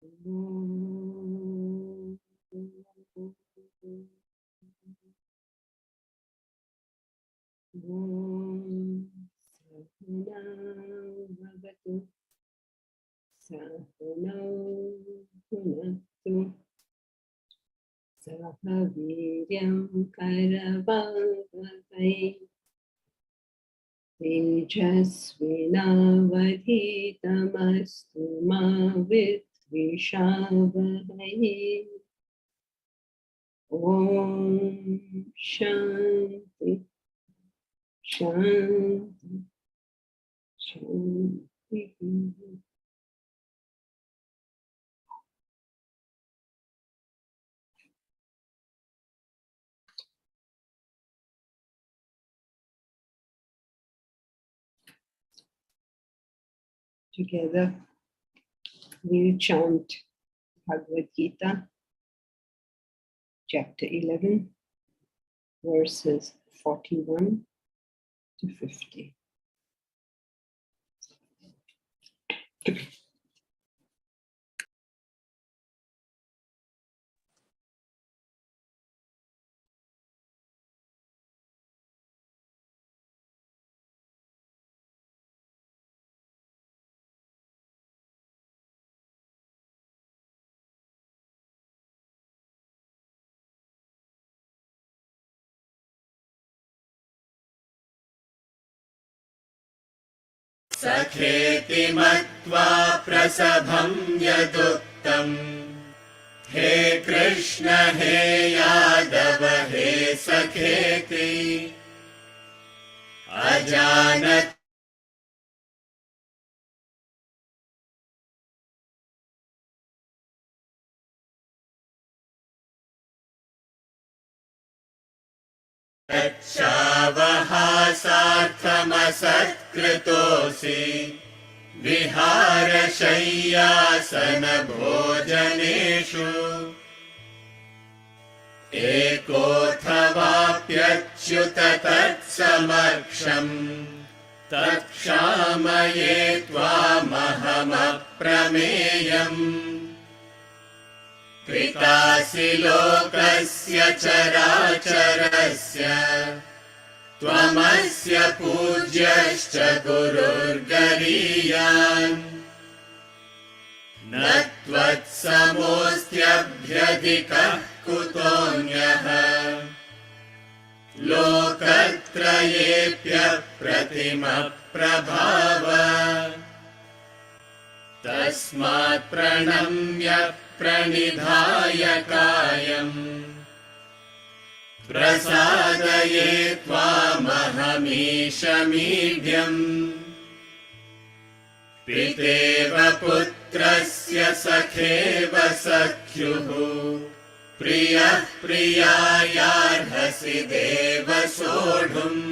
Om Sahana Bhavatu Sahana Bhunaktu Saha Viryam Karavavai Tejasvinavadhitamastu ma Vidvishavahai. Om Shanti Shanti Shanti. Together we'll chant Bhagavad Gita, chapter 11, verses 41 to 50. सखेति मत्वा प्रसभं यदुक्तम् हे कृष्ण हे यादव हे सखेति अजानत् तच्छावहासार्थमसत्कृतोऽसि विहारशय्यासनभोजनेषु एकोऽथवाप्यच्युत तत्समक्षम् तत्क्षामये त्वामहमप्रमेयम् पितासि लोकस्य चराचरस्य त्वमस्य पूज्यश्च गुरुर्गरीयान् न त्वत्समोऽस्त्यभ्यधिकः कुतोऽन्यः लोकत्रयेऽप्यप्रतिमप्रभाव तस्मात् प्रणम्य प्रणिधाय कायम् प्रसादये त्वामहमीशमीढ्यम् पितेव पुत्रस्य सखेव सख्युः प्रियः प्रियायार्हसि देव सोढुम्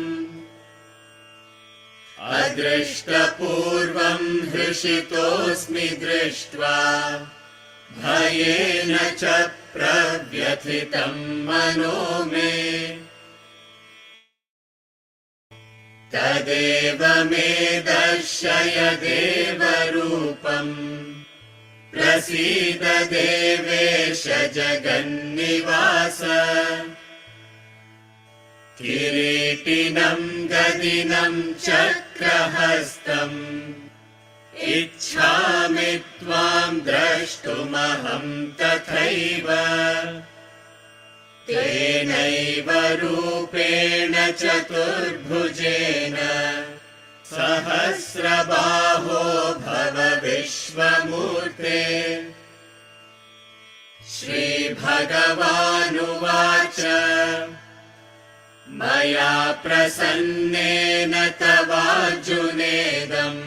अदृष्टपूर्वं हृषितोऽस्मि दृष्ट्वा भयेन च प्रव्यथितं मनो मे तदेव मे दर्शय देवरूपम् प्रसीद देवेश जगन्निवास किरीटिनं गदिनं चक्रहस्तम् इच्छामि त्वां द्रष्टुमहं तथैव तेनैव रूपेण चतुर्भुजेन सहस्रबाहो भव विश्वमूर्ते श्रीभगवानुवाच मया प्रसन्नेन तवार्जुनेदम्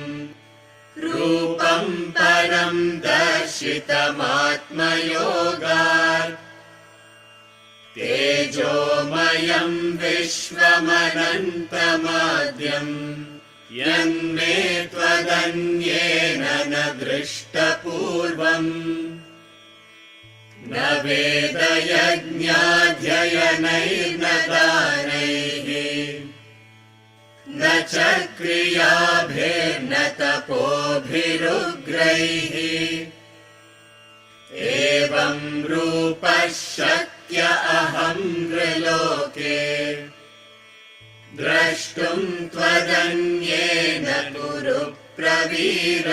रूपं परं दर्शितमात्मयोगात् तेजोमयं विश्वमनन्तमाद्यम् यन्मे त्वदन्येन न दृष्टपूर्वम् न वेदयज्ञाध्ययनैर्न दानैः न च क्रियाभिर्न तपोभिरुग्रैः एवं रूपः शक्य अहं नृलोके द्रष्टुं त्वदन्येन कुरु प्रवीर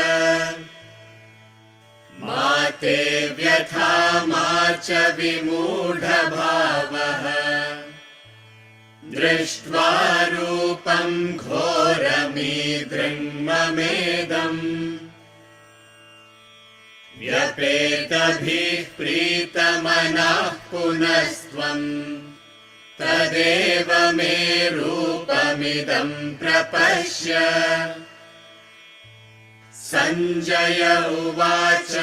मा ते व्यथा मा च विमूढभावः दृष्ट्वा रूपं घोरमीदृङ्ममेदम् व्यपेतभिः प्रीतमनः पुनस्त्वं तदेव मे रूपमिदं प्रपश्य सञ्जय उवाच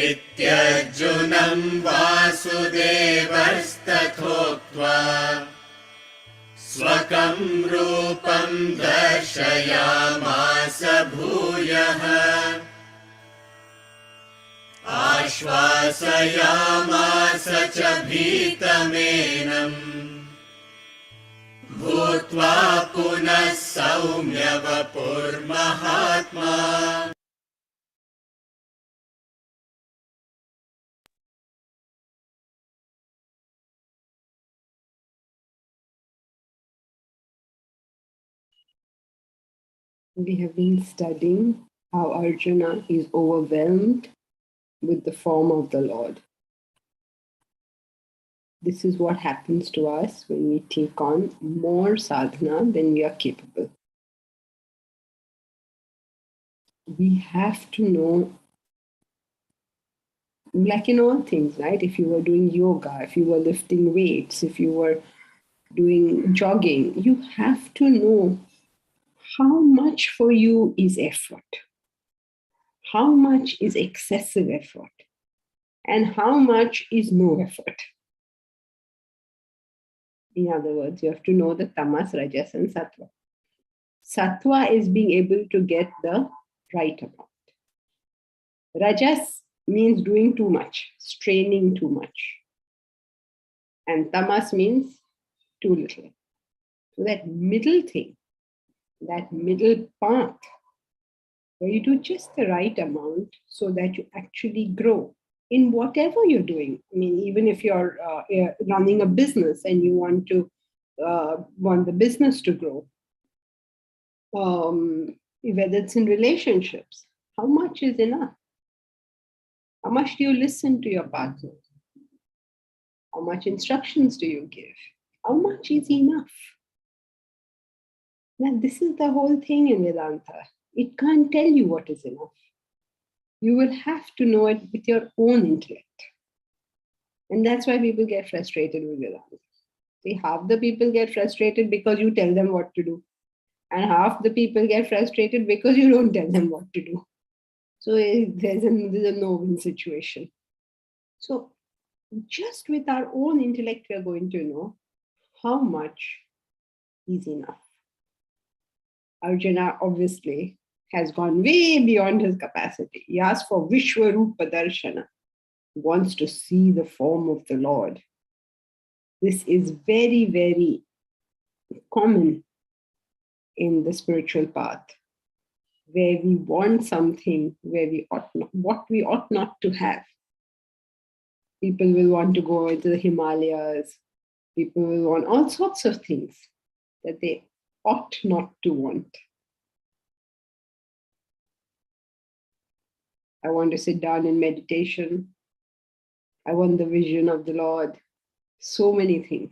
इत्यर्जुनं वासुदेवस्तथोक्त्वा स्वकं रूपं दर्शयामास भूयः आश्वासयामास च भीतमेनम् भूत्वा पुनः सौम्य वपुर्महात्मा We have been studying how Arjuna is overwhelmed with the form of the Lord. This is what happens to us when we take on more sadhana than we are capable. We have to know, like in all things, right? If you were doing yoga, if you were lifting weights, if you were doing jogging, you have to know how much for you is effort, how much is excessive effort, and how much is no effort. In other words, you have to know the tamas, rajas, and sattva. Sattva is being able to get the right amount. Rajas means doing too much, straining too much. And tamas means too little. So that middle thing, that middle path, where you do just the right amount so that you actually grow in whatever you're doing. I mean, even if you're running a business and you want the business to grow, whether it's in relationships, how much is enough? How much do you listen to your partner? How much instructions do you give? How much is enough? Now, this is the whole thing in Vedanta. It can't tell you what is enough. You will have to know it with your own intellect. And that's why people get frustrated with Vedanta. See, half the people get frustrated because you tell them what to do. And half the people get frustrated because you don't tell them what to do. So there's a no-win situation. So just with our own intellect, we are going to know how much is enough. Arjuna obviously has gone way beyond his capacity. He asks for Vishwarupa Darshana. He wants to see the form of the Lord. This is very, very common in the spiritual path, where we want something where we ought not, what we ought not to have. People will want to go into the Himalayas. People will want all sorts of things that they ought not to want. I want to sit down in meditation. I want the vision of the Lord. So many things.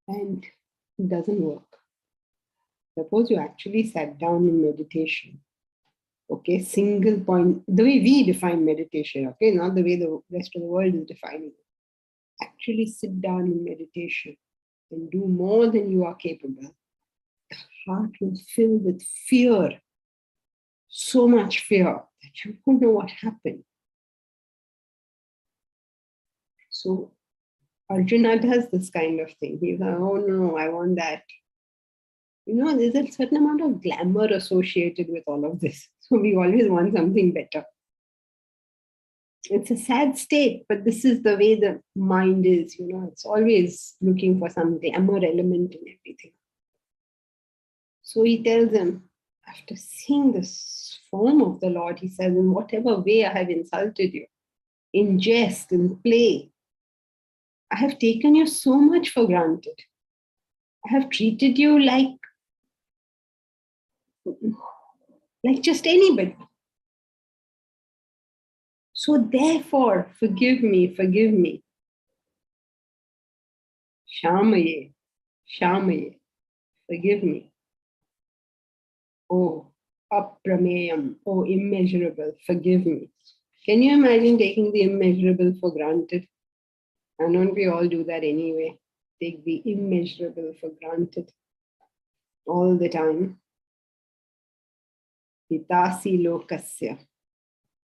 And it doesn't work. Suppose you actually sat down in meditation. Okay, single point, the way we define meditation, okay, not the way the rest of the world is defining it. Actually sit down in meditation and do more than you are capable. The heart will fill with fear. So much fear that you don't know what happened. So Arjuna does this kind of thing. He's like, oh no, I want that. You know, there's a certain amount of glamour associated with all of this. So we always want something better. It's a sad state, but this is the way the mind is, you know, it's always looking for some glamour element in everything. So he tells him, After seeing the form of the Lord, he says, in whatever way I have insulted you, in jest, in play, I have taken you so much for granted. I have treated you like just anybody. So therefore, forgive me. Shamaye, Shamaye, forgive me. Oh, aprameyam, oh, immeasurable, forgive me. Can you imagine taking the immeasurable for granted? And don't we all do that anyway? Take the immeasurable for granted all the time. Pitasi lokasya.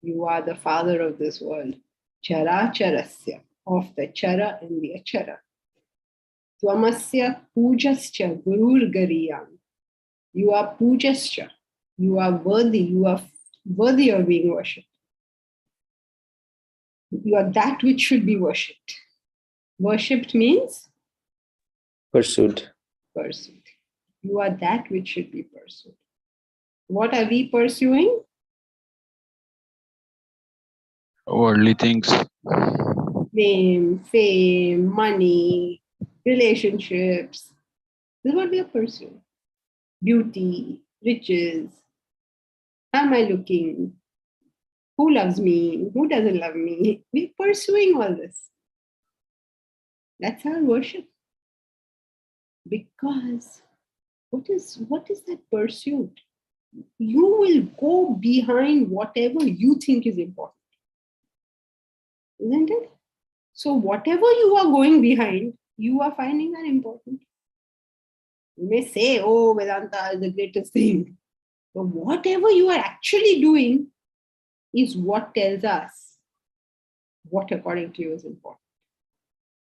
You are the father of this world. Chara charasya, of the chara and the achara. Twamasya pujascha gurur gariyam. You are pujascha. You are worthy. You are worthy of being worshipped. You are that which should be worshipped. Worshipped means? Pursued. Pursued. You are that which should be pursued. What are we pursuing? Worldly things. Fame, money, relationships. This is what we are pursuing. Beauty, riches. How am I looking? Who loves me? Who doesn't love me? We're pursuing all this. That's our worship. Because what is that pursuit? You will go behind whatever you think is important. Isn't it? So whatever you are going behind, you are finding that important. You may say, oh, Vedanta is the greatest thing. But whatever you are actually doing is what tells us what according to you is important.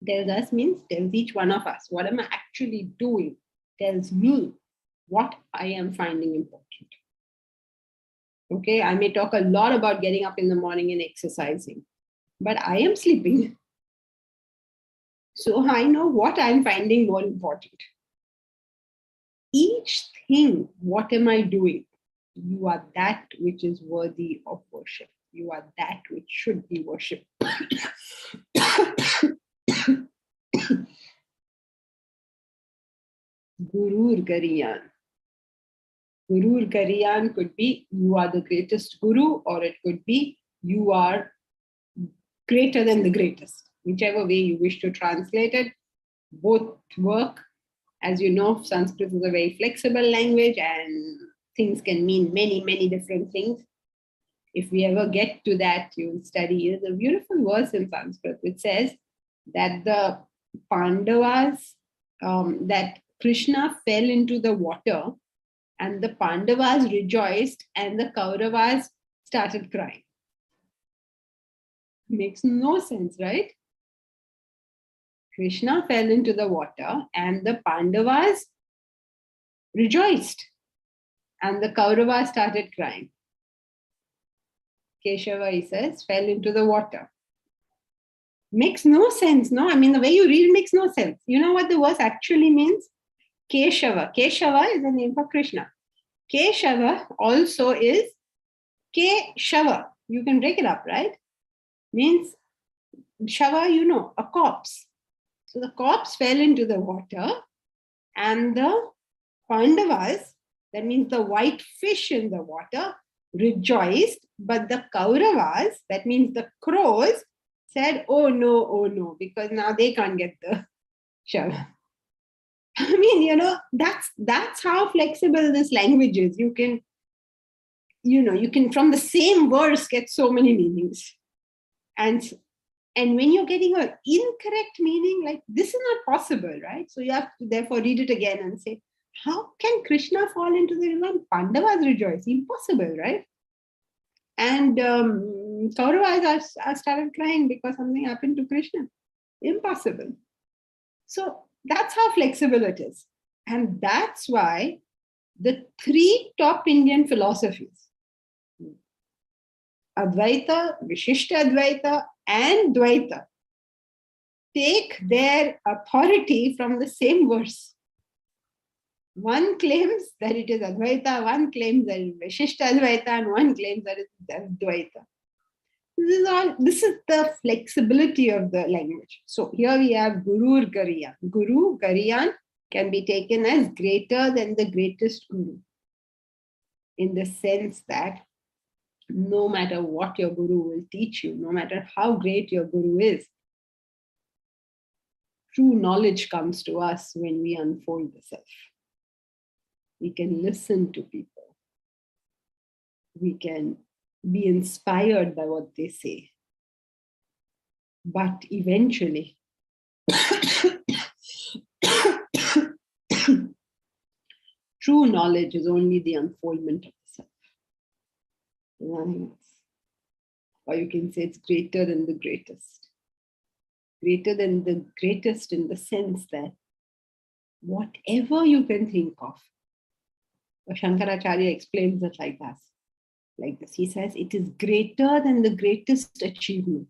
Tells us means tells each one of us. What am I actually doing? Tells me what I am finding important. Okay, I may talk a lot about getting up in the morning and exercising, but I am sleeping. So I know what I'm finding more important. Each thing, what am I doing? You are that which is worthy of worship. You are that which should be worshipped. Gurur Gariyan. Gurur Gariyan could be you are the greatest guru, or it could be you are greater than the greatest. Whichever way you wish to translate it, both work. As you know, Sanskrit is a very flexible language and things can mean many, many different things. If we ever get to that, you'll study. There's a beautiful verse in Sanskrit which says that the Pandavas, that Krishna fell into the water and the Pandavas rejoiced and the Kauravas started crying. Makes no sense, right? Krishna fell into the water and the Pandavas rejoiced and the Kauravas started crying. Keshava, he says, fell into the water. Makes no sense, no? I mean, the way you read it makes no sense. You know what the verse actually means? Keshava. Keshava is the name for Krishna. Keshava also is Keshava. You can break it up, right? Means Shava, you know, a corpse. So the corpse fell into the water and the Pandavas, that means the white fish in the water, rejoiced, but the Kauravas, that means the crows, said, oh no, because now they can't get the Shava. I mean, you know, that's how flexible this language is. You can from the same verse get so many meanings. And when you're getting an incorrect meaning, like this is not possible, right? So you have to therefore read it again and say, how can Krishna fall into the river and Pandavas rejoice? Impossible, right? And Kauravas are started crying because something happened to Krishna. Impossible. So that's how flexible it is. And that's why the three top Indian philosophies, Advaita, Vishishta Advaita, and Dvaita, take their authority from the same verse. One claims that it is Advaita, one claims that it is Vishishta Advaita, and one claims that it is Advaita. This is the flexibility of the language. So here we have Guru Gariyan. Guru Gariyan can be taken as greater than the greatest Guru, in the sense that no matter what your Guru will teach you, no matter how great your Guru is, true knowledge comes to us when we unfold the self. We can listen to people. We can be inspired by what they say. But eventually, true knowledge is only the unfoldment of the self. Nothing else. Or you can say it's greater than the greatest. Greater than the greatest in the sense that whatever you can think of, Shankaracharya explains it like this. He says it is greater than the greatest achievement.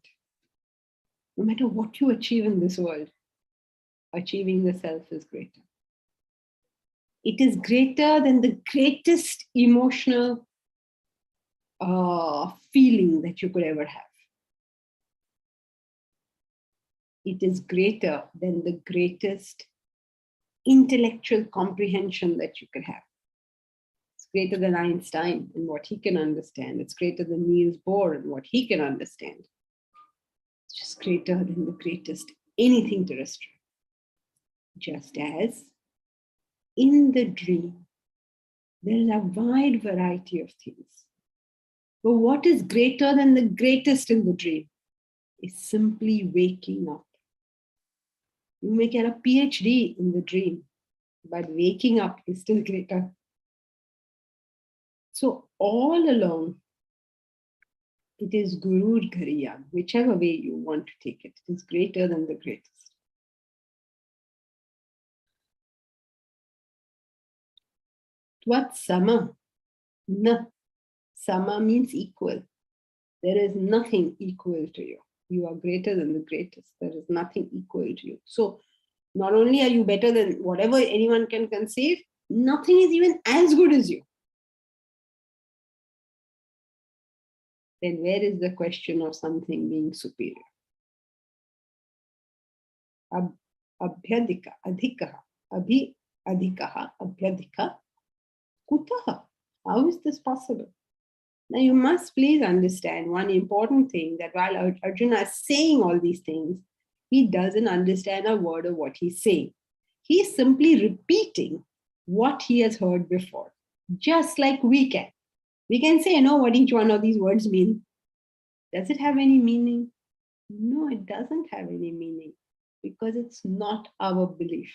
No matter what you achieve in this world, achieving the self is greater. It is greater than the greatest emotional feeling that you could ever have. It is greater than the greatest intellectual comprehension that you could have. It's greater than Einstein and what he can understand. It's greater than Niels Bohr and what he can understand. It's just greater than the greatest anything terrestrial. Just as in the dream, there is a wide variety of things. But what is greater than the greatest in the dream is simply waking up. You may get a PhD in the dream, but waking up is still greater. So all along, it is Guru Gariyan, whichever way you want to take it. It is greater than the greatest. Tvat sama, na. Sama means equal. There is nothing equal to you. You are greater than the greatest. There is nothing equal to you. So not only are you better than whatever anyone can conceive, nothing is even as good as you. Then where is the question of something being superior? Abhyadika, adhikaha, adhikaha, abhyadika, kutaha. How is this possible? Now you must please understand one important thing, that while Arjuna is saying all these things, he doesn't understand a word of what he's saying. He's simply repeating what he has heard before, just like we can. We can say, what each one of these words mean. Does it have any meaning? No, it doesn't have any meaning because it's not our belief.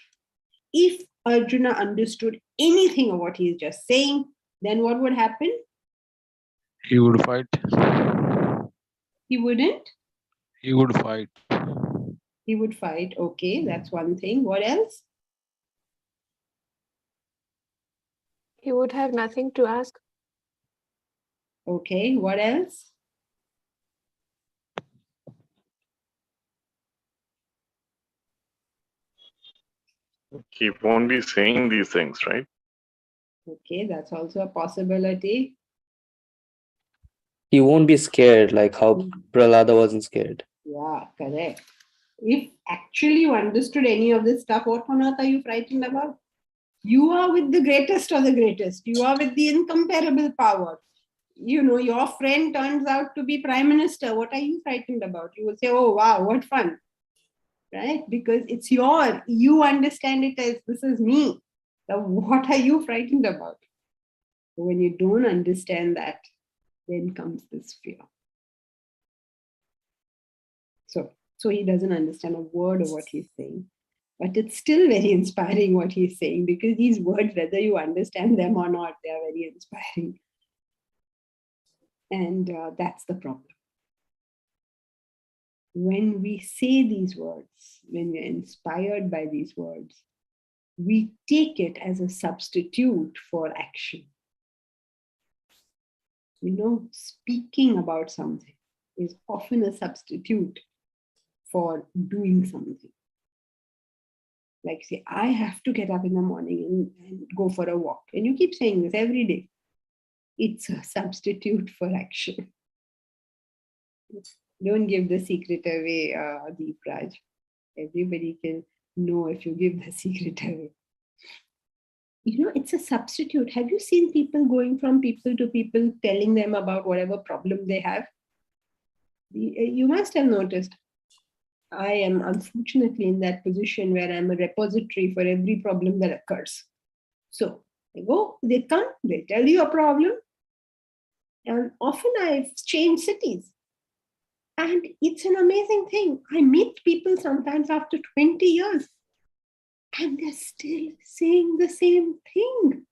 If Arjuna understood anything of what he is just saying, then what would happen? He would fight. He wouldn't? He would fight. He would fight. Okay, that's one thing. What else? He would have nothing to ask. Okay, what else? He won't be saying these things, right? Okay, that's also a possibility. He won't be scared like how Prahlada wasn't scared. Yeah, correct. If actually you understood any of this stuff, what on earth are you frightened about? You are with the greatest of the greatest. You are with the incomparable power. Your friend turns out to be Prime Minister. What are you frightened about? You will say, oh, wow, what fun. Right? Because it's you understand it as this is me. So what are you frightened about? When you don't understand that, then comes this fear. So he doesn't understand a word of what he's saying. But it's still very inspiring what he's saying, because these words, whether you understand them or not, they are very inspiring. And that's the problem. When we say these words, when we're inspired by these words, we take it as a substitute for action. Speaking about something is often a substitute for doing something. Like say, I have to get up in the morning and go for a walk. And you keep saying this every day. It's a substitute for action. Don't give the secret away, Deep Raj. Everybody can know if you give the secret away. It's a substitute. Have you seen people going from people to people telling them about whatever problem they have? You must have noticed. I am unfortunately in that position where I'm a repository for every problem that occurs. So they come, they tell you a problem. And often I've changed cities. And it's an amazing thing. I meet people sometimes after 20 years and they're still saying the same thing.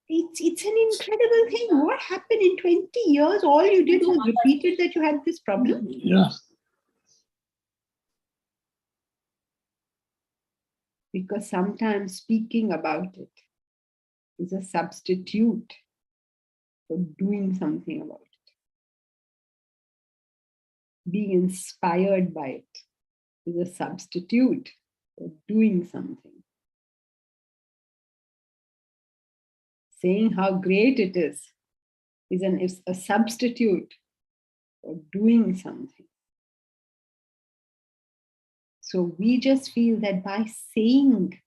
It's an incredible thing. What happened in 20 years? All you did was repeated that you had this problem. Yeah. Because sometimes speaking about it is a substitute for doing something about it. Being inspired by it is a substitute for doing something. Saying how great it is a substitute for doing something. So we just feel that by saying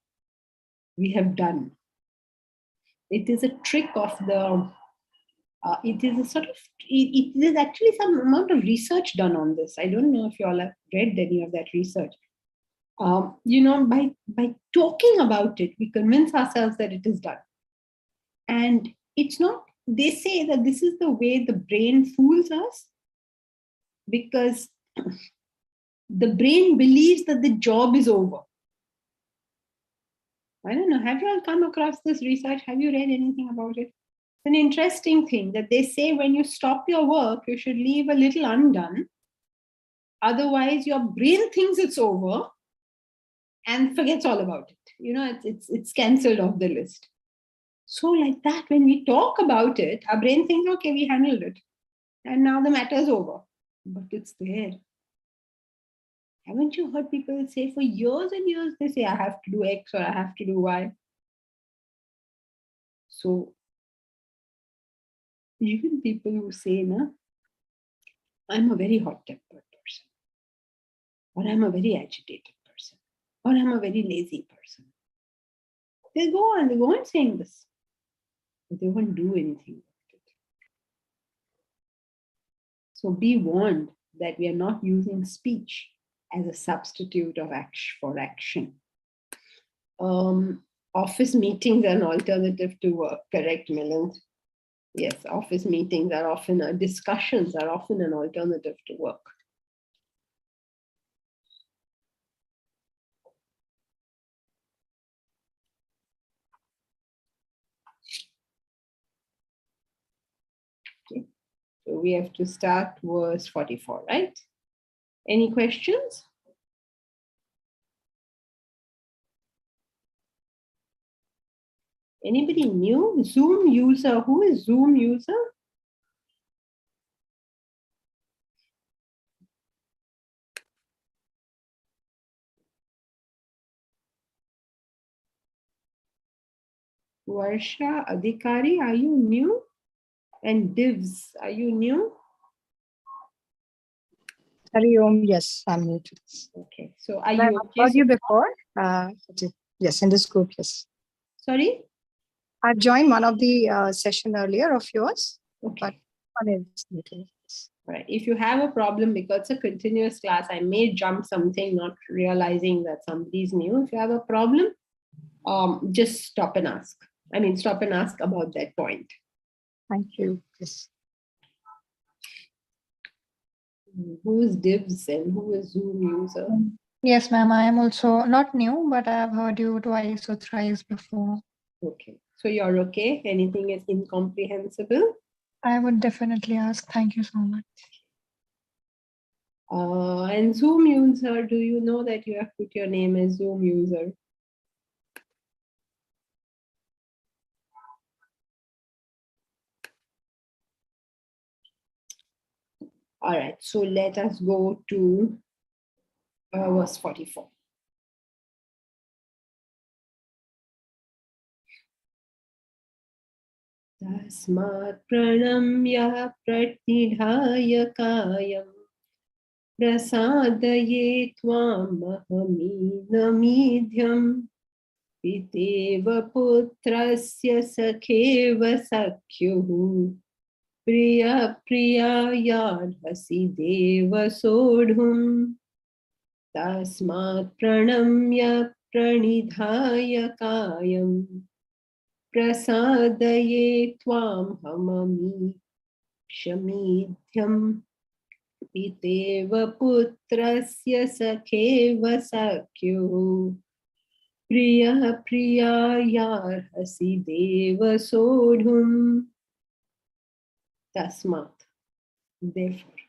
we have done, it is a trick of the, it is a sort of, it is actually some amount of research done on this. I don't know if you all have read any of that research. By talking about it, we convince ourselves that it is done. And it's not, they say that this is the way the brain fools us because the brain believes that the job is over. I don't know, have you all come across this research? Have you read anything about it? It's an interesting thing that they say when you stop your work, you should leave a little undone. Otherwise, your brain thinks it's over and forgets all about it. It's cancelled off the list. So like that, when we talk about it, our brain thinks, okay, we handled it. And now the matter is over. But it's there. Haven't you heard people say for years and years, they say, I have to do X or I have to do Y. So even people who say, I'm a very hot-tempered person, or I'm a very agitated person, or I'm a very lazy person. They go on saying this, but they won't do anything about it. So be warned that we are not using speech as a substitute for action. Office meetings are an alternative to work, correct, Milind? Yes, office meetings are often, discussions are often an alternative to work. Okay. So we have to start verse 44, right? Any questions? Anybody new? Zoom user, who is Zoom user? Varsha, Adhikari, are you new? And Divs, are you new? Hari Om, yes, I'm new to this. Okay, so are I've you okay? heard you before. Yes, in this group, yes. Sorry? I've joined one of the session earlier of yours, Okay. but one is meeting. Right. If you have a problem, because it's a continuous class, I may jump something, not realizing that somebody's new. If you have a problem, just stop and ask. Stop and ask about that point. Thank you. Yes. Who is Divs and who is Zoom user? Yes, ma'am. I am also not new, but I have heard you twice or thrice before. Okay. So you're okay? Anything is incomprehensible? I would definitely ask. Thank you so much. And Zoom user, do you know that you have put your name as Zoom user? All right, so let us go to verse 44. Tasmat pranamya pratnidhaya kayam prasadaye tvam ahaminamidhyam piteva putrasya sakheva sakyuhu priya priya yadhasi deva sodhum tasmat pranamya pranidhaya kayam prasadaye tvam hamami shamidhyam piteva putrasya sakheva sakyuhu priya priya yarhasi deva sodhum tasmat. Therefore,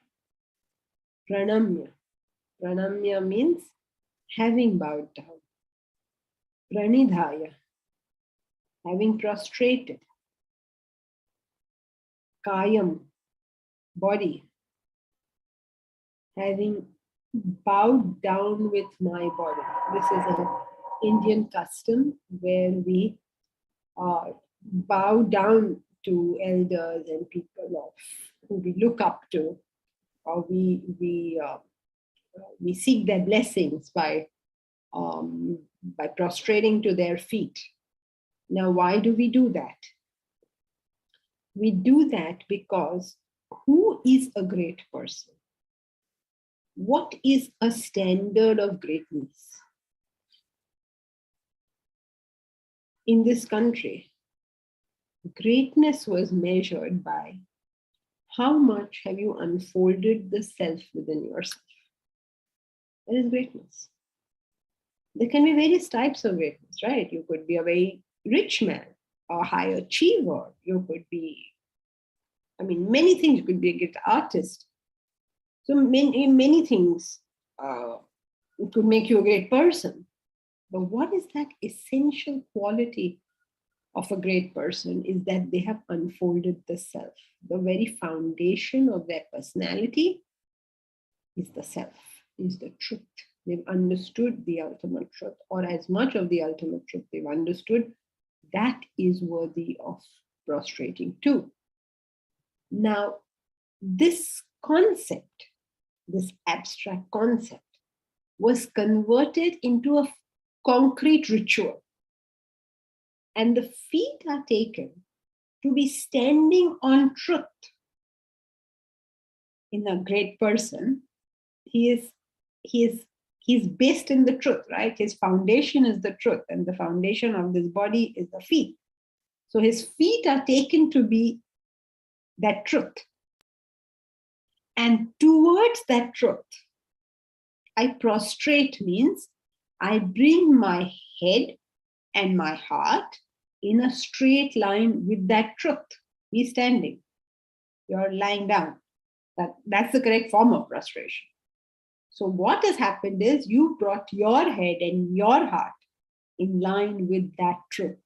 pranamya means having bowed down, pranidhaya, having prostrated, kayam, body, having bowed down with my body. This is an Indian custom where we bow down to elders and people who we look up to, or we seek their blessings by prostrating to their feet. Now, why do we do that? We do that because who is a great person? What is a standard of greatness? In this country, greatness was measured by how much have you unfolded the self within yourself. That is greatness. There can be various types of greatness, right? You could be a very rich man, a high achiever. You could be, many things. You could be a great artist. So many things could make you a great person. But what is that essential quality of a great person is that they have unfolded the self. The very foundation of their personality is the self, is the truth. They've understood the ultimate truth, or as much of the ultimate truth they've understood, that is worthy of prostrating to. Now, this concept, this abstract concept, was converted into a concrete ritual. And the feet are taken to be standing on truth. In a great person, he's based in the truth, right? His foundation is the truth, and the foundation of this body is the feet. So his feet are taken to be that truth. And towards that truth, I prostrate means I bring my head and my heart in a straight line with that truth. He's standing. You're lying down. That's the correct form of prostration. So what has happened is you brought your head and your heart in line with that truth.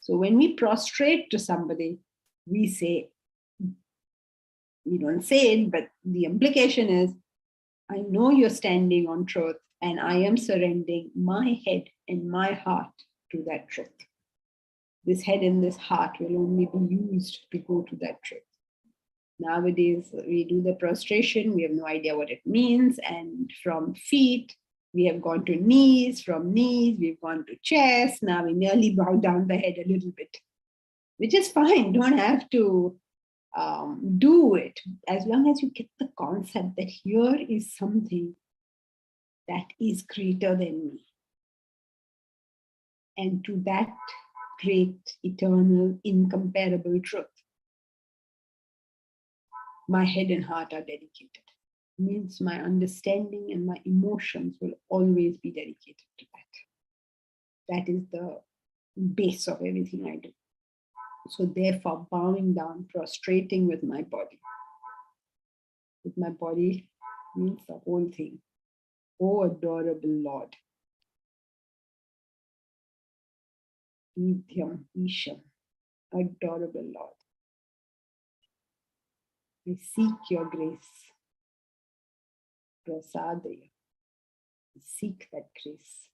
So when we prostrate to somebody, we say, we don't say it, but the implication is, I know you're standing on truth and I am surrendering my head and my heart to that truth. This head and this heart will only be used to go to that truth. Nowadays, we do the prostration, we have no idea what it means. And from feet, we have gone to knees. From knees, we've gone to chest. Now we nearly bow down the head a little bit, which is fine. Don't have to do it, as long as you get the concept that here is something that is greater than me. And to that great, eternal, incomparable truth, my head and heart are dedicated. Means my understanding and my emotions will always be dedicated to that. That is the base of everything I do. So therefore, bowing down, prostrating with my body. With my body means the whole thing. Oh, adorable Lord. Nithyam Isham, adorable Lord. I seek your grace. Prasadaya. Seek that grace.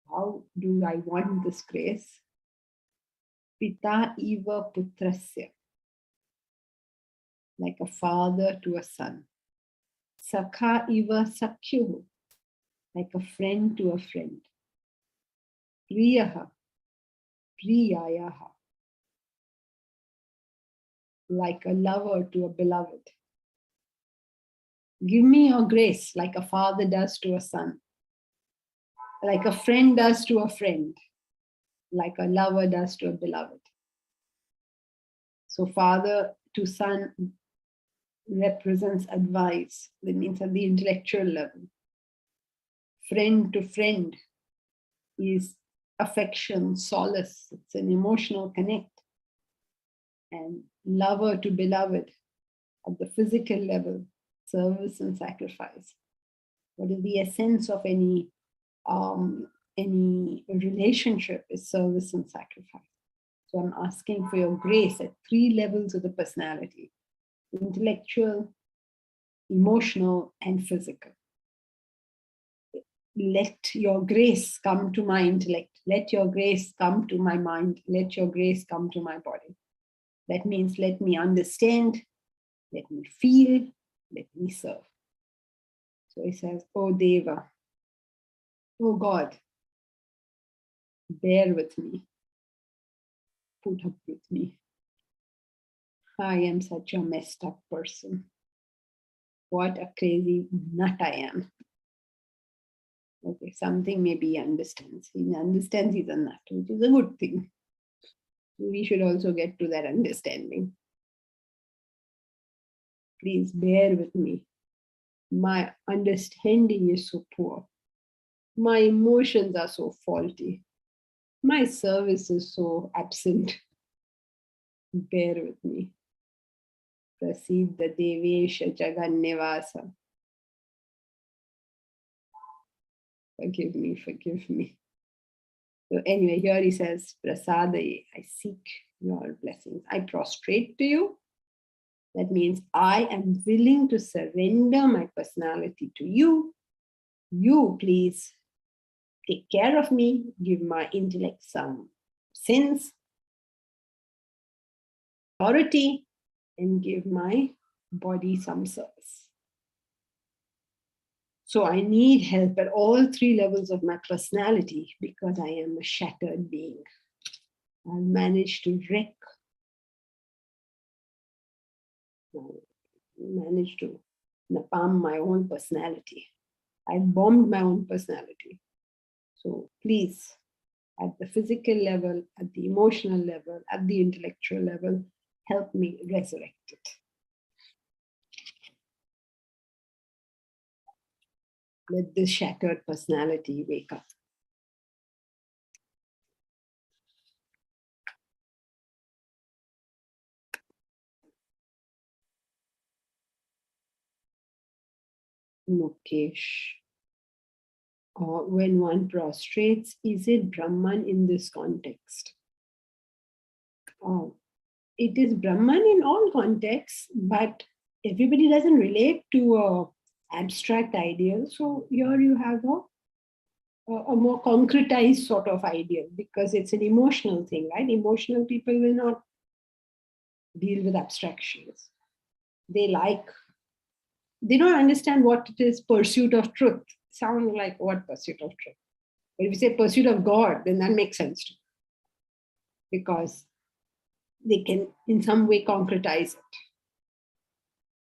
How do I want this grace? Pita iva putrasya. Like a father to a son. Sakha iva sakyuhu. Like a friend to a friend. Priyaha. Priyayaha. Like a lover to a beloved. Give me your grace like a father does to a son. Like a friend does to a friend. Like a lover does to a beloved. So father to son represents advice. That means at the intellectual level. Friend to friend is affection, solace. It's an emotional connect. And lover to beloved at the physical level, service and sacrifice. What is the essence of any relationship is service and sacrifice. So I'm asking for your grace at 3 levels of the personality: intellectual, emotional, and physical. Let your grace come to my intellect. Let your grace come to my mind. Let your grace come to my body. That means let me understand, let me feel, let me serve. So he says, oh Deva, oh God, bear with me, put up with me. I am such a messed up person. What a crazy nut I am. Okay, something maybe he understands. He understands he's a nut, which is a good thing. We should also get to that understanding. Please bear with me. My understanding is so poor. My emotions are so faulty. My service is so absent. Bear with me. Prasiddha Devesha Jagannivasa. Forgive me, forgive me. So anyway, here he says, Prasadaye, I seek your blessings. I prostrate to you. That means I am willing to surrender my personality to you. You, please, take care of me, give my intellect some sense, authority, and give my body some service. So I need help at all 3 levels of my personality because I am a shattered being. I've managed to wreck, managed to napalm my own personality. I bombed my own personality. So please, at the physical level, at the emotional level, at the intellectual level, help me resurrect it. Let this shattered personality wake up. Mukesh. When one prostrates, is it Brahman in this context? It is Brahman in all contexts, but everybody doesn't relate to an abstract ideal. So here you have a more concretized sort of ideal because it's an emotional thing, right? Emotional people will not deal with abstractions. They don't understand what it is pursuit of truth. Sound like what pursuit of truth? But if you say pursuit of God, then that makes sense to me because they can in some way concretize it.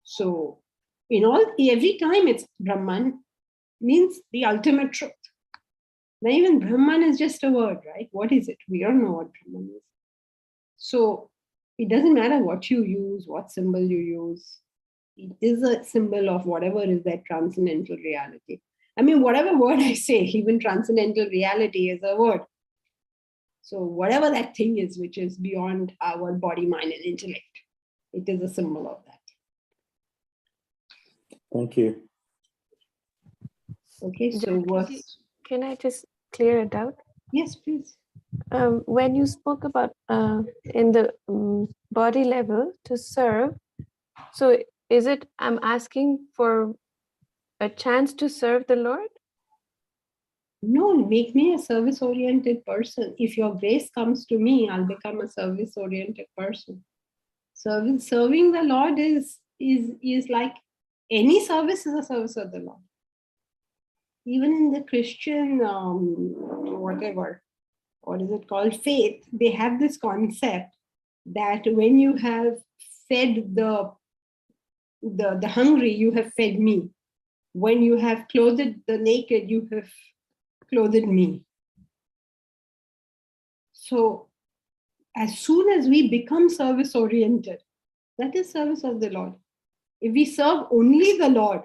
So every time it's Brahman means the ultimate truth. Now even Brahman is just a word, right? What is it? We don't know what Brahman is. So it doesn't matter what you use, what symbol you use. It is a symbol of whatever is that transcendental reality. I mean, whatever word I say, even transcendental reality is a word. So whatever that thing is, which is beyond our body, mind, and intellect, it is a symbol of that. Thank you. Okay, so Janaki, can I just clear it out? Yes, please. When you spoke about in the body level to serve, so is it I'm asking for a chance to serve the Lord? No, make me a service-oriented person. If your grace comes to me, I'll become a service-oriented person. Serving the Lord is like any service is a service of the Lord. Even in the Christian, whatever, what is it called, faith, they have this concept that when you have fed the hungry, you have fed me. When you have clothed the naked, you have clothed me. So as soon as we become service oriented, that is service of the Lord. If we serve only the Lord,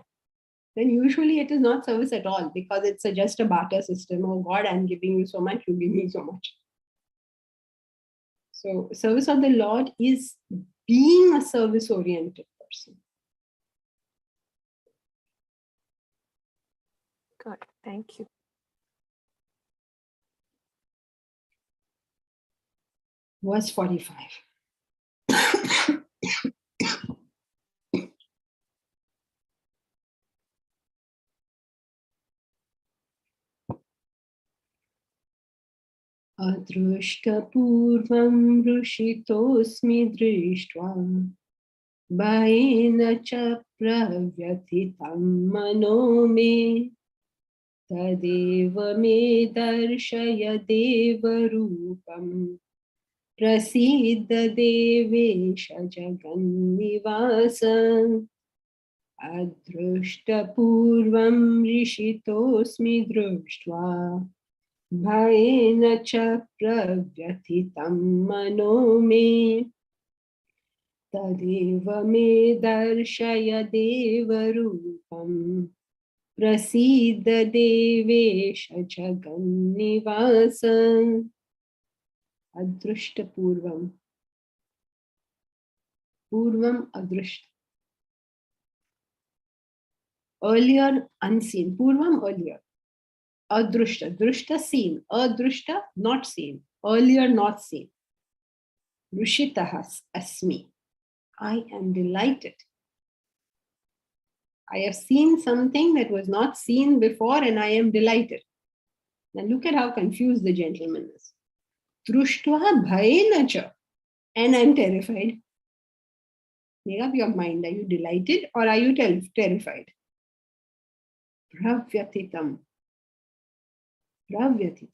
then usually it is not service at all, because it's just a barter system. Oh God, I'm giving you so much, you give me so much. So service of the Lord is being a service oriented person. God, thank you. Verse 45. Adrushtaपूर्वं रुषितोऽस्मि दृष्ट्वा भयेन च प्रव्यथितं मनो मे तदेव मे दर्शय देवरूपं प्रसीद देवेश जगन्निवास अदृष्टपूर्वं ऋषितोऽस्मि दृष्ट्वा भयेन च प्रव्यथितं मनो मे तदेव मे दर्शय देवरूपं प्रसीद देवेश जगन्निवास अदृष्टपूर्वं पूर्वम अदृष्ट earlier unseen, purvam earlier, adrushta, drushta seen, adrushta not seen, earlier not seen, rushitahas asmi, I am delighted. I have seen something that was not seen before and I am delighted. Now look at how confused the gentleman is. Drushtva bhayena cha, and I am terrified. Make up your mind. Are you delighted or are you terrified? Pravyatitam. Pravyatitam.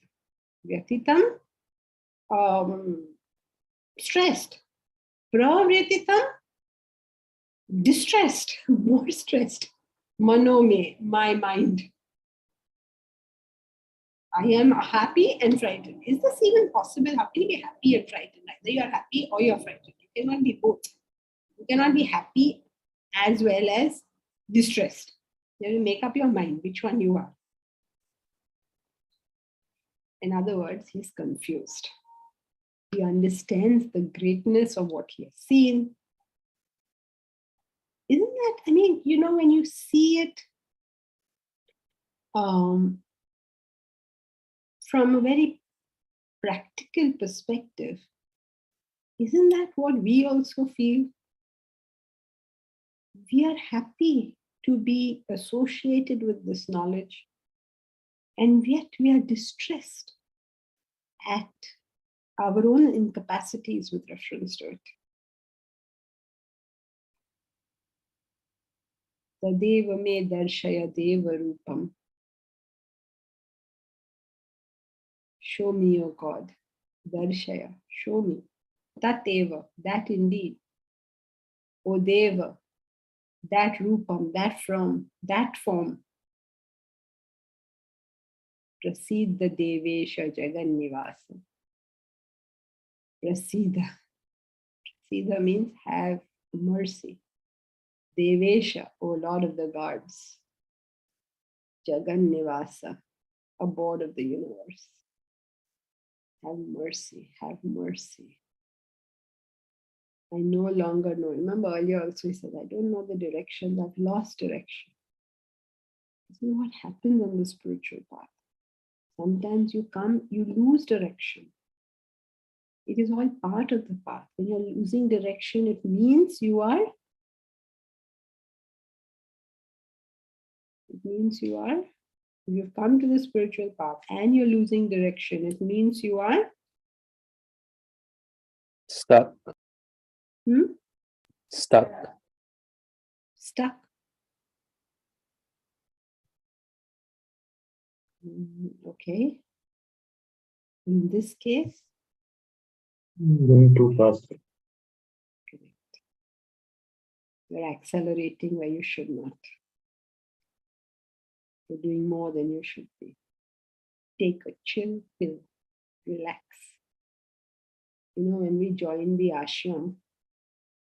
Vyatitam, stressed. Pravyatitam, distressed, more stressed. Manome, my mind. I am happy and frightened. Is this even possible? How can you be happy and frightened? Either you are happy or you are frightened. You cannot be both. You cannot be happy as well as distressed. You have to make up your mind which one you are. In other words, he's confused. He understands the greatness of what he has seen. Isn't that, I mean, you know, when you see it from a very practical perspective, isn't that what we also feel? We are happy to be associated with this knowledge, and yet we are distressed at our own incapacities with reference to it. Tadeva me darshaya deva rupam. Show me, O God. Darshaya, show me. Tateva, that indeed. O Deva, that rupam, that form. Prasiddha devesha jagannivasa. Prasiddha. Prasiddha means have mercy. Devesha, O Lord of the gods. Jagannivasa, abode of the universe. Have mercy, have mercy. I no longer know. Remember earlier also he said, I don't know the directions, I've lost direction. This is what happens on the spiritual path. Sometimes you lose direction. It is all part of the path. When you're losing direction, it means you are It means you've come to the spiritual path and you're losing direction. It means you are Stuck. Hmm? Stuck. stuck. Okay. In this case, Going too fast. correct. You're accelerating where you should not. You're doing more than you should be. Take a chill pill. Relax. You know, when we joined the ashram,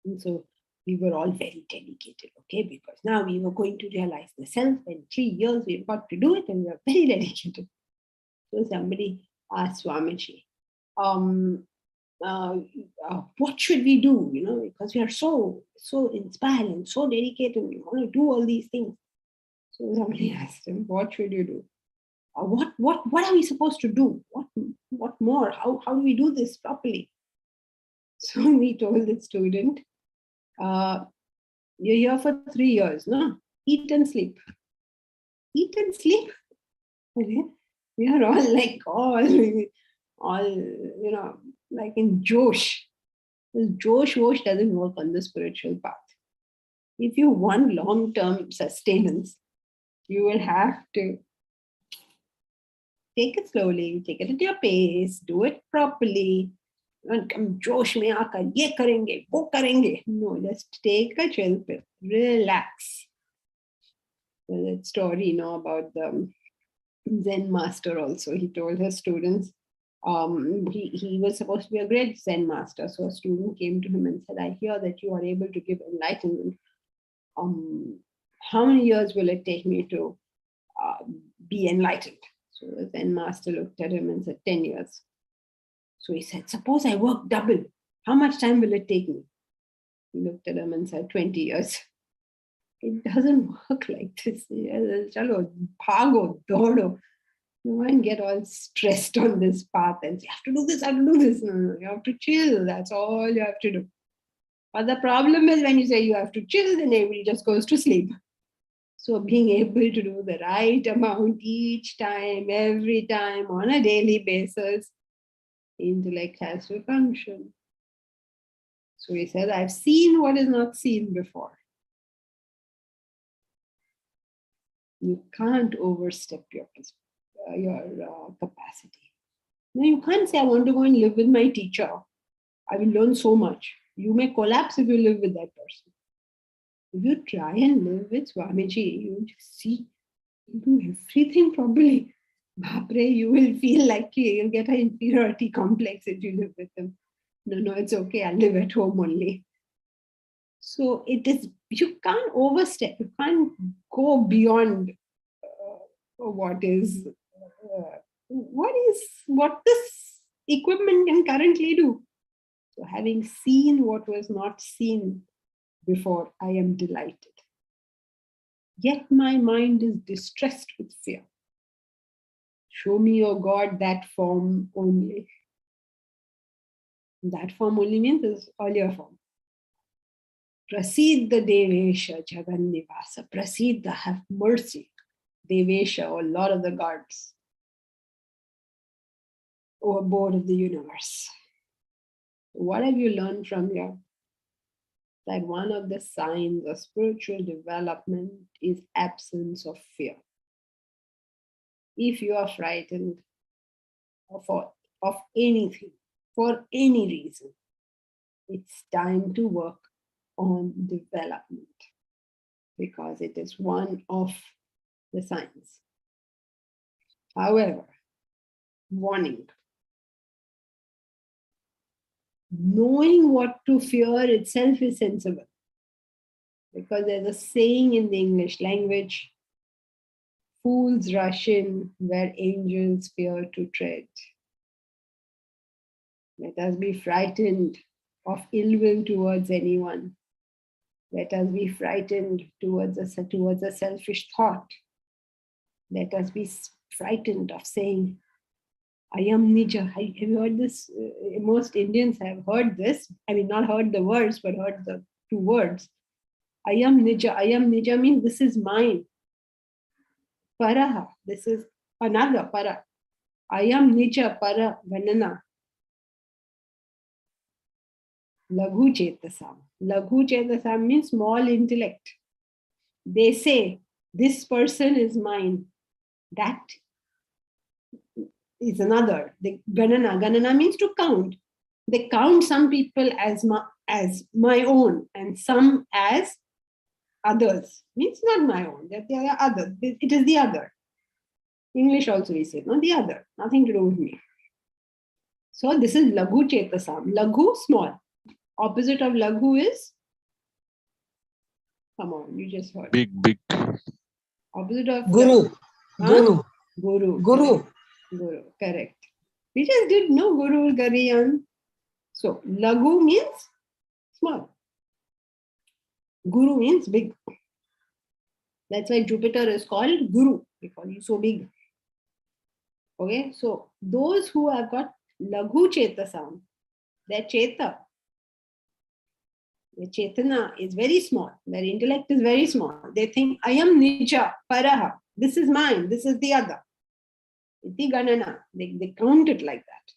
and so we were all very dedicated, okay, because now we were going to realize the self. In 3 years, we've got to do it, and we are very dedicated. So somebody asked Swamiji, what should we do? You know, because we are so inspired and so dedicated, and we want to do all these things. So somebody asked him, what should you do? What are we supposed to do? What more? How do we do this properly? So we told the student, you're here for 3 years, no? Eat and sleep. Eat and sleep. Okay? We are all like all, you know, like in Josh. This Josh doesn't work on the spiritual path. If you want long-term sustenance, you will have to take it slowly, take it at your pace, do it properly. And come Josh mein aakar ye karenge, wo karenge. No, just take a chill pill, relax. There's that story, you know, about the Zen master also. He told his students, he was supposed to be a great Zen master. So a student came to him and said, I hear that you are able to give enlightenment. How many years will it take me to be enlightened? So the Zen master looked at him and said, 10 years. So he said, suppose I work double. How much time will it take me? He looked at him and said, 20 years. It doesn't work like this. Chalo, bhago, dodo. You won't get all stressed on this path and say, I have to do this, I have to do this. No, you have to chill. That's all you have to do. But the problem is when you say you have to chill, then everybody just goes to sleep. So being able to do the right amount each time, every time, on a daily basis, intellect has to function. So he said, I've seen what is not seen before. You can't overstep your capacity. No, you can't say, I want to go and live with my teacher. I will learn so much. You may collapse if you live with that person. If you try and live with Swamiji, you just see, you do everything properly. Bapre, you will feel like you'll get an inferiority complex if you live with him. No, it's okay. I'll live at home only. So you can't overstep. You can't go beyond what this equipment can currently do. So having seen what was not seen before, I am delighted. Yet my mind is distressed with fear. Show me, O God, that form only. That form only means this earlier form. Prasidha Devesha Jagannivasa. Prasidha, have mercy. Devesha, or Lord of the gods. Overboard of the universe. What have you learned from here? That one of the signs of spiritual development is absence of fear. If you are frightened of anything, for any reason, it's time to work on development because it is one of the signs. However, warning. Knowing what to fear itself is sensible. Because there's a saying in the English language, fools rush in where angels fear to tread. Let us be frightened of ill will towards anyone. Let us be frightened towards a selfish thought. Let us be frightened of saying, I am Nija. Have you heard this? Most Indians have heard this. I mean, not heard the words, but heard the 2 words. I am Nija. I am Nija means this is mine. Paraha. This is another para. Ayam nija para ganana. Laghu chetasam. Laghu chetasam means small intellect. They say, this person is mine. That is another. The ganana. Ganana means to count. They count some people as my own and some as others. Means not my own. That they are other. It is the other. English also we say, no, the other. Nothing to do with me. So this is laghu chetasam. Laghu, small. Opposite of laghu is, come on, you just heard. Big, big. Opposite of Guru. Huh? Guru. Guru. Guru. Guru, correct. We just did no Guru Gariyan. So laghu means small. Guru means big. That's why Jupiter is called Guru, because he's so big. Okay, so those who have got laghu chetasam, their cheta, their chetana is very small, their intellect is very small. They think, I am nija, paraha, this is mine, this is the other. Iti ganana, they count it like that.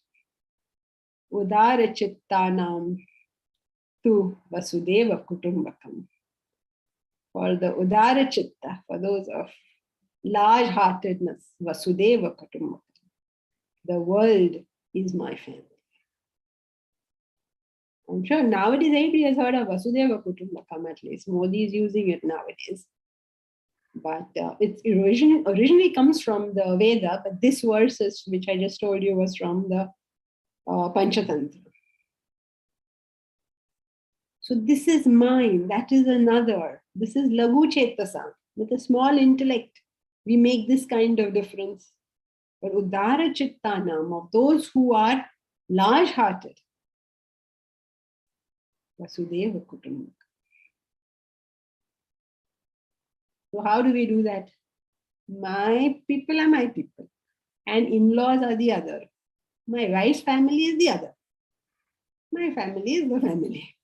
Udara chittanam tu vasudeva kutumbakam. For the udara chitta, for those of large-heartedness, vasudeva kutumbakam. The world is my family. I'm sure nowadays everybody has heard of Vasudeva Kutumbakam, at least. Modi is using it nowadays. But it originally comes from the Veda, but this verse, which I just told you, was from the Panchatantra. So this is mine, that is another. This is Laghu Chetasam. With a small intellect, we make this kind of difference. But Udara Chittanam, of those who are large-hearted, Vasudeva Kutumbakam. So how do we do that? My people are my people, and in-laws are the other. My wife's family is the other. My family is the family.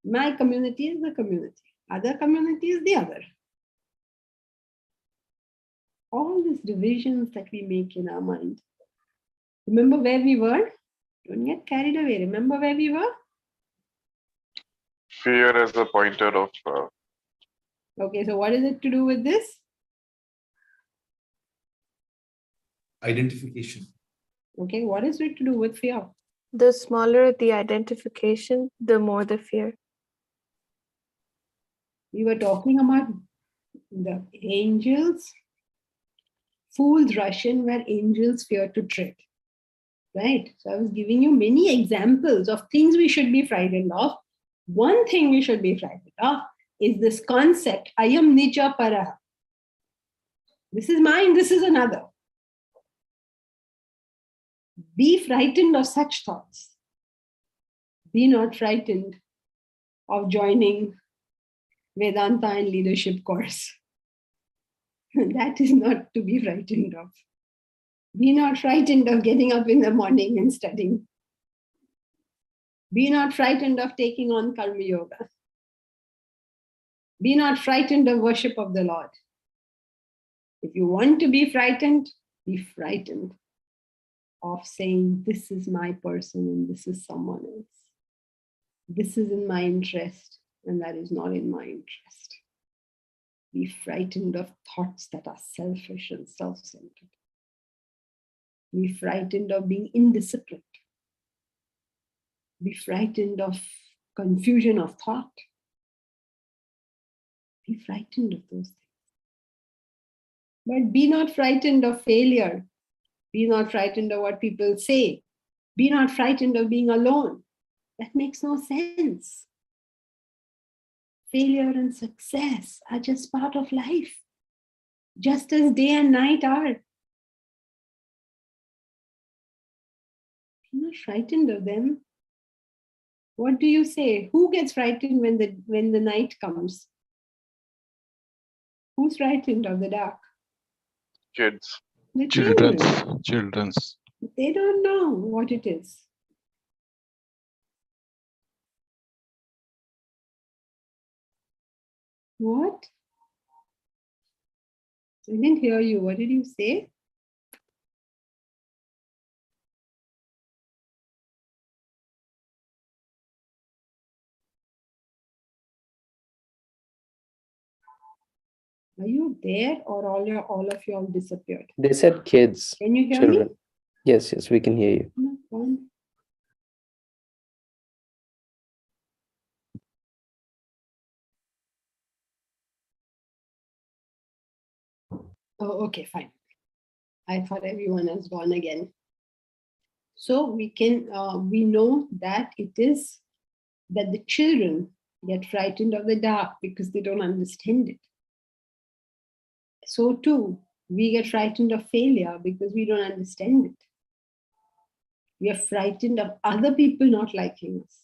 My community is the community. Other community is the other. All these divisions that we make in our mind. Remember where we were? Don't get carried away. Remember where we were? Fear as a pointer of Okay, so what is it to do with this? Identification. Okay, what is it to do with fear? The smaller the identification, the more the fear. We were talking about the angels. Fools rush in where angels fear to tread. Right? So I was giving you many examples of things we should be frightened of. One thing we should be frightened of is this concept, Ayam Nija Paraha. This is mine, this is another. Be frightened of such thoughts. Be not frightened of joining Vedanta and leadership course. That is not to be frightened of. Be not frightened of getting up in the morning and studying. Be not frightened of taking on Karma Yoga. Be not frightened of worship of the Lord. If you want to be frightened of saying, this is my person and this is someone else. This is in my interest and that is not in my interest. Be frightened of thoughts that are selfish and self-centered. Be frightened of being indisciplined. Be frightened of confusion of thought. Be frightened of those things. But be not frightened of failure. Be not frightened of what people say. Be not frightened of being alone. That makes no sense. Failure and success are just part of life, just as day and night are. Be not frightened of them. What do you say? Who gets frightened when the night comes? Who's frightened of the dark? kids. The children. Children's. They don't know what it is. What? I didn't hear you. What did you say? Are you there, or all of you all disappeared? They said kids, Can you hear children. me? Yes, yes, we can hear you. No, fine. Oh, okay, fine. I thought everyone has gone again. So we know that it is that the children get frightened of the dark because they don't understand it. So too, we get frightened of failure because we don't understand it. We are frightened of other people not liking us.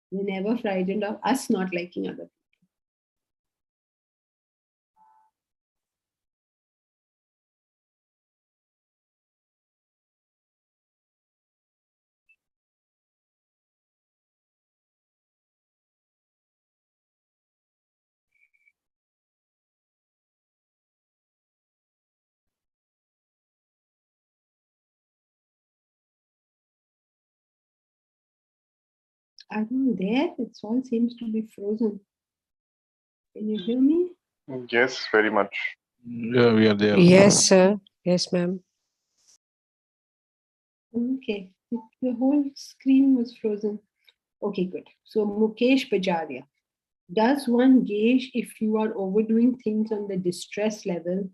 We're never frightened of us not liking other people. I don't know, there, it all seems to be frozen. Can you hear me? Yes, very much. Yeah, we are there. Yes, sir. Yes, ma'am. Okay, the whole screen was frozen. Okay, good. So Mukesh Bajaria. Does one gauge if you are overdoing things on the distress level?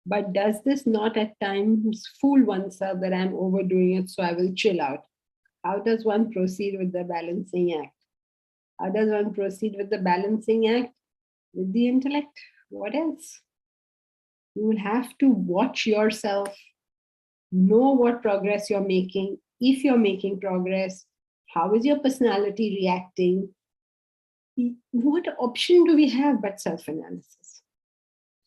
But does this not at times fool oneself that I'm overdoing it, so I will chill out? How does one proceed with the balancing act? How does one proceed with the balancing act? With the intellect? What else? You will have to watch yourself, know what progress you're making. If you're making progress, how is your personality reacting? What option do we have but self-analysis?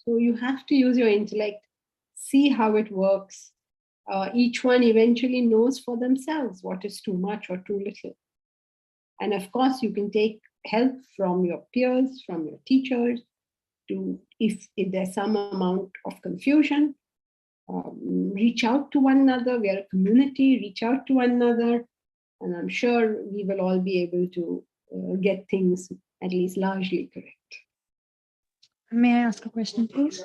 So you have to use your intellect, see how it works. Each one eventually knows for themselves what is too much or too little. And of course, you can take help from your peers, from your teachers, to if there's some amount of confusion, reach out to one another. We are a community, reach out to one another. And I'm sure we will all be able to get things at least largely correct. May I ask a question, please?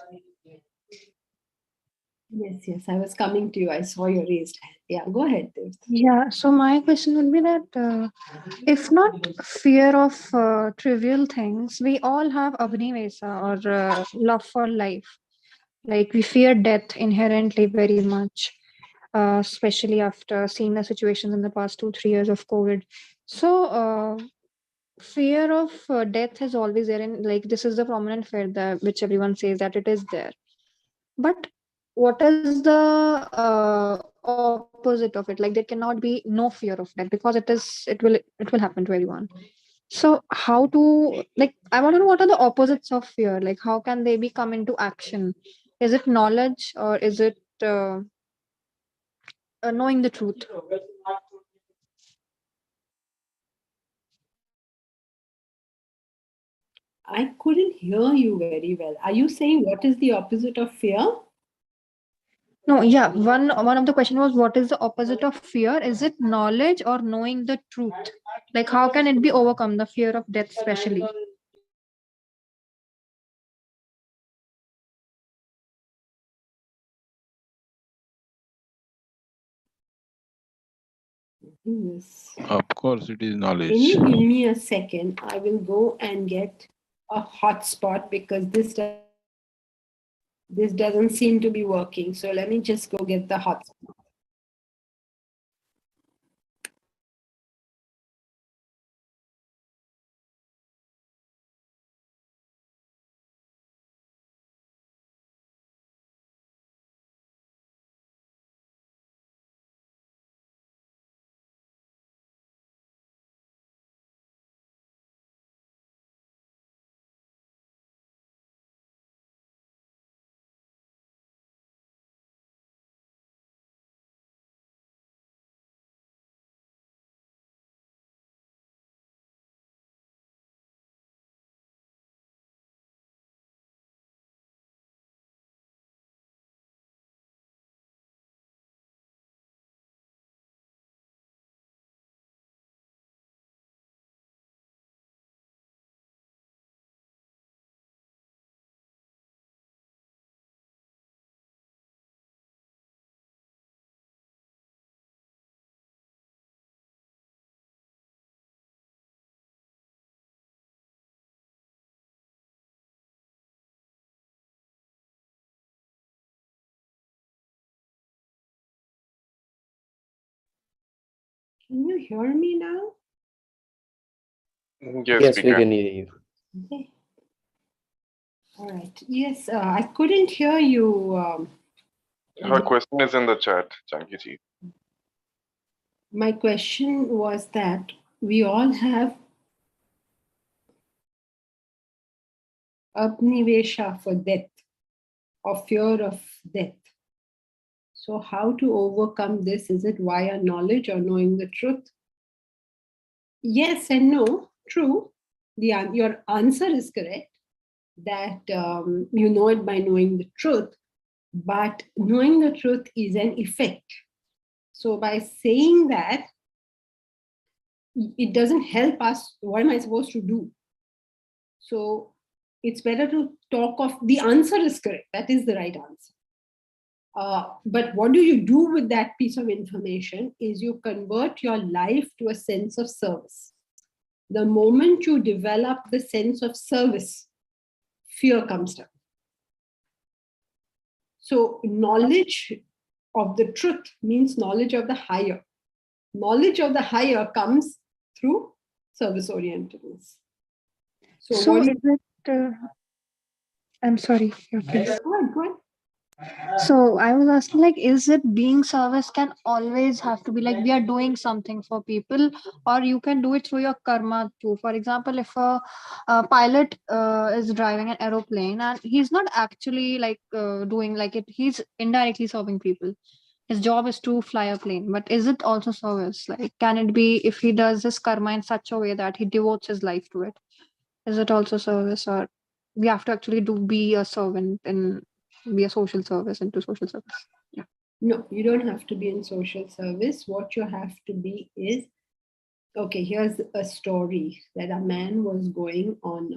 Yes, I was coming to you. I saw your raised hand. Yeah, go ahead, Dev. Yeah, so my question would be that if not fear of trivial things, we all have Abhinivesa or love for life. Like we fear death inherently very much, especially after seeing the situations in the past 2-3 years of COVID. So, fear of death is always there, and like this is the prominent fear that which everyone says that it is there. But what is the opposite of it? Like there cannot be no fear of that because it will happen to everyone. So how to, like, I want to know what are the opposites of fear? Like how can they be come into action? Is it knowledge or is it knowing the truth? I couldn't hear you very well. Are you saying what is the opposite of fear? No, yeah. One of the question was what is the opposite of fear? Is it knowledge or knowing the truth? Like how can it be overcome, the fear of death especially? Yes. Of course, it is Can knowledge. you give me a second? I will go and get a hotspot because this doesn't seem to be working. So let me just go get the hotspot. Can you hear me now? Yes, Yes, we can hear you. Okay. All right. Yes, I couldn't hear you. Her question is in the chat, Janki ji. My question was that we all have abnivesha for death, or fear of death. So how to overcome this? Is it via knowledge or knowing the truth? Yes and no. True. Your answer is correct, that you know it by knowing the truth, but knowing the truth is an effect. So by saying that, it doesn't help us. What am I supposed to do? So it's better to talk of the answer is correct. That is the right answer. But what do you do with that piece of information is you convert your life to a sense of service. The moment you develop the sense of service, fear comes down. So knowledge of the truth means knowledge of the higher. Knowledge of the higher comes through service orientedness. So what is it, I'm sorry, yeah, please. Go ahead. So I was asking, like, is it being service can always have to be like we are doing something for people, or you can do it through your karma too? For example, if a pilot is driving an aeroplane and he's not actually like doing like it, he's indirectly serving people. His job is to fly a plane, but is it also service? Like, can it be if he does this karma in such a way that he devotes his life to it? Is it also service, or we have to actually be a servant and be a social service into social service? Yeah. No, you don't have to be in social service. What you have to be is, okay, here's a story that a man was going on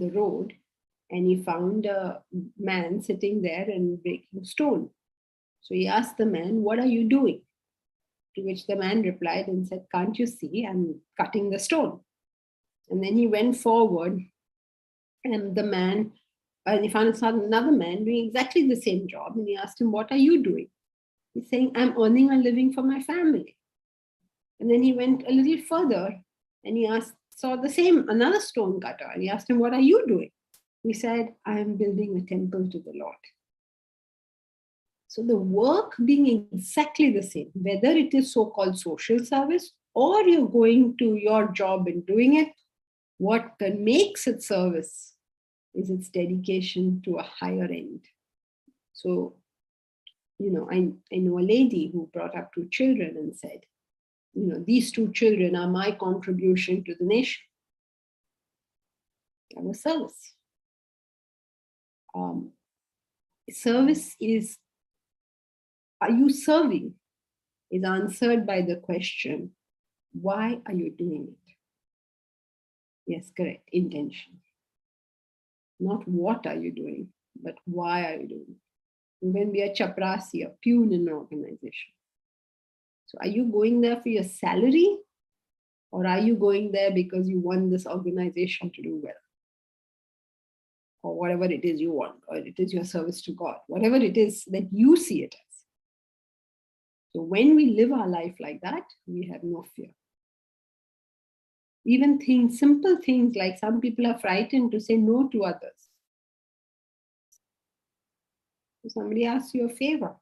the road and he found a man sitting there and breaking stone. So he asked the man, "What are you doing?" To which the man replied and said, "Can't you see? I'm cutting the stone." And then he went forward and he found another man doing exactly the same job. And he asked him, "What are you doing?" He's saying, "I'm earning a living for my family." And then he went a little further and he saw another stone cutter. And he asked him, "What are you doing?" He said, "I am building a temple to the Lord." So the work being exactly the same, whether it is so-called social service or you're going to your job and doing it, what makes it service is its dedication to a higher end. So, I know a lady who brought up 2 children and said, these 2 children are my contribution to the nation. That was service. Service is, are you serving? Is answered by the question, why are you doing it? Yes, correct, intention. Not what are you doing, but why are you doing it? You can be a chaprasi, a peon in an organization. So are you going there for your salary? Or are you going there because you want this organization to do well? Or whatever it is you want, or it is your service to God, whatever it is that you see it as. So when we live our life like that, we have no fear. Even simple things like some people are frightened to say no to others. Somebody asks you a favor,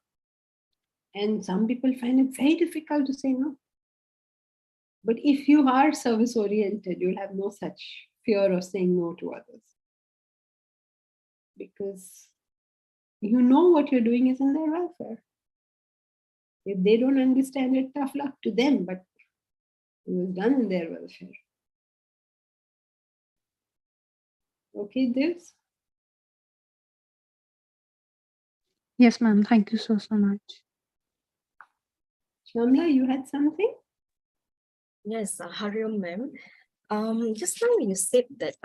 and some people find it very difficult to say no. But if you are service oriented, you'll have no such fear of saying no to others. Because you know what you're doing is in their welfare. If they don't understand it, tough luck to them, but it was done in their welfare. Okay, Divs? Yes, ma'am. Thank you so much. Shamla, you had something? Yes, Hariom ma'am. Just now you said that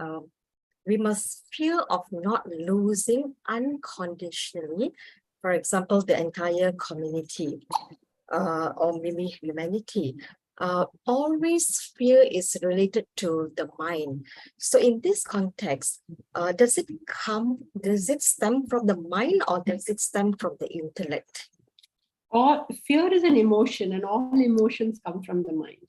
we must fear of not losing unconditionally, for example, the entire community or maybe humanity. Always fear is related to the mind. So in this context, does it stem from the mind or does it stem from the intellect? All fear is an emotion, and all emotions come from the mind.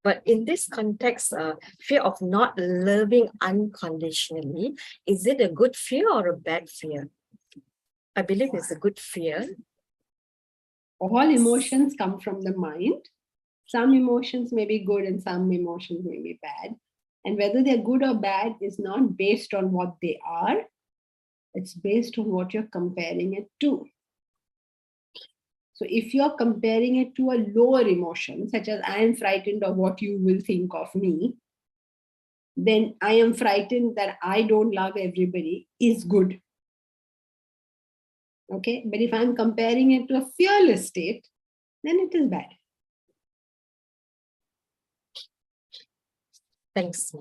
But in this context, fear of not loving unconditionally, is it a good fear or a bad fear? I believe it's a good fear. All emotions come from the mind. Some emotions may be good and some emotions may be bad. And whether they're good or bad is not based on what they are. It's based on what you're comparing it to. So if you're comparing it to a lower emotion, such as I am frightened of what you will think of me, then I am frightened that I don't love everybody is good. Okay, but if I'm comparing it to a fearless state, then it is bad. Thanks.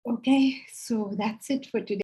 Okay, so that's it for today.